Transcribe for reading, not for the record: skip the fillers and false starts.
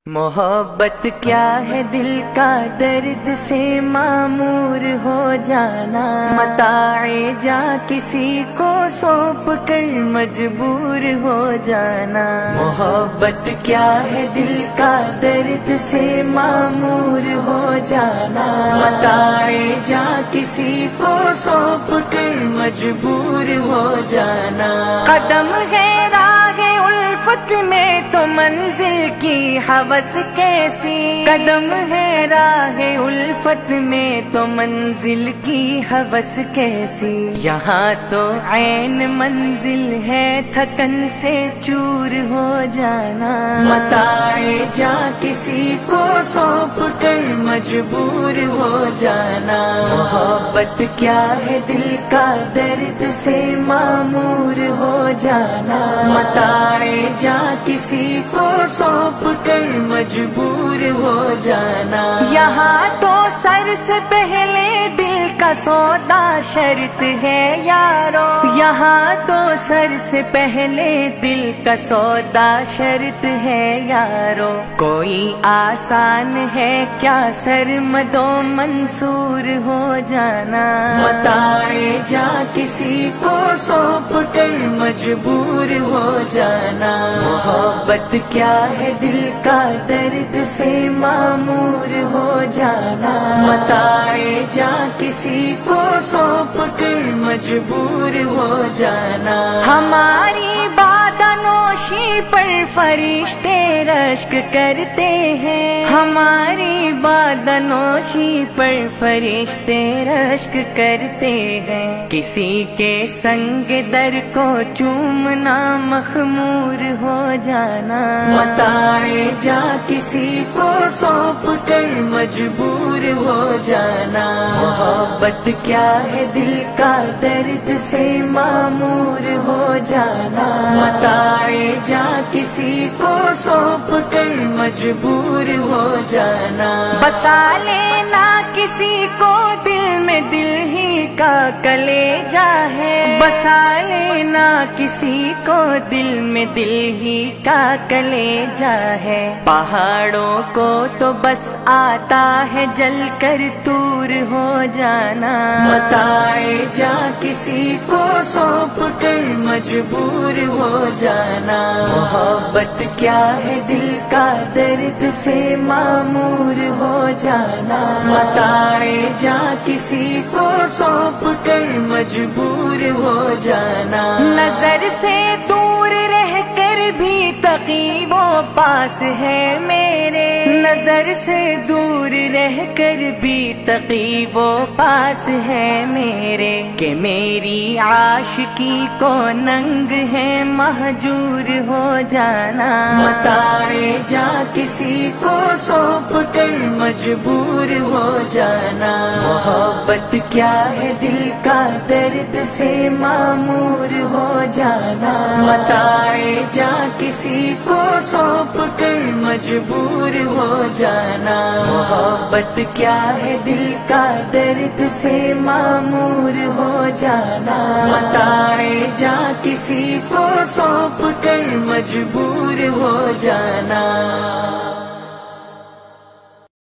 محبت کیا ہے دل کا درد سے معمور ہو جانا، متاع جا کسی کو سونپ کر مجبور ہو جانا۔ محبت کیا ہے دل کا درد سے معمور ہو جانا، متاع جا کسی کو سونپ کر مجبور ہو جانا۔ قدم ہے راہ الفت میں تو منزل کی ہوس کیسی، قدم ہے راہ الفت میں تو منزل کی ہوس کیسی، یہاں تو عین منزل ہے تھکن سے چور ہو جانا، متاع جا کسی کو سونپ کر مجبور ہو جانا۔ محبت کیا ہے دل کا درد سے معمور ہو جانا، متاع جا کسی کو سونپ کر مجبور ہو جانا۔ یہاں تو سر سے پہلے دل کا سودا شرط ہے یارو، یہاں تو سر سے پہلے دل کا سودا شرط ہے یارو۔ کوئی آسان ہے کیا سرمد و منصور ہو جانا، متاع جا کسی کو سونپ کر مجبور ہو جانا۔ محبت کیا ہے دل کا درد سے معمور ہو جانا، متاع جا کسی کو سونپ کر مجبور ہو جانا۔ ہماری بادنوشی پر فرشتے رشک کرتے ہیں، ہماری بادنوشی پر فرشتے رشک کرتے ہیں، کسی کے سنگ در کو چومنا مخمور ہو جانا، متاع جا کسی کو سونپ کر مجبور ہو جانا۔ محبت کیا ہے دل کا درد سے معمور ہو جانا، متاع جا کسی کو سونپ کر مجبور ہو جانا۔ بسا لینا کسی کو دل میں دل ہی کا کلیجہ ہے، بسا لینا کسی کو دل میں دل ہی کا کلیجہ ہے۔ پہاڑوں کو تو بس آتا ہے جل کر دور ہو جانا، متاع جا کسی کو سونپ کر مجبور ہو جانا۔ محبت کیا ہے دل کا درد سے معمور ہو جانا، متاع جا کسی کو سونپ کر مجبور ہو جانا۔ نظر سے دور رہ کر بھی تقی و پاس ہے میرے، نظر سے دور رہ کر بھی تقی و پاس ہے میرے، کہ میری عاشقی کو ننگ ہے مہجور ہو جانا، متاع جا کسی کو سونپ کر مجبور ہو جانا۔ محبت کیا ہے دل کا درد سے معمور ہو جانا، متاع جا کسی کو سونپ کر مجبور ہو جانا۔ محبت کیا ہے دل کا درد سے معمور ہو جانا، متاع جا کسی کو سونپ کر مجبور ہو جانا۔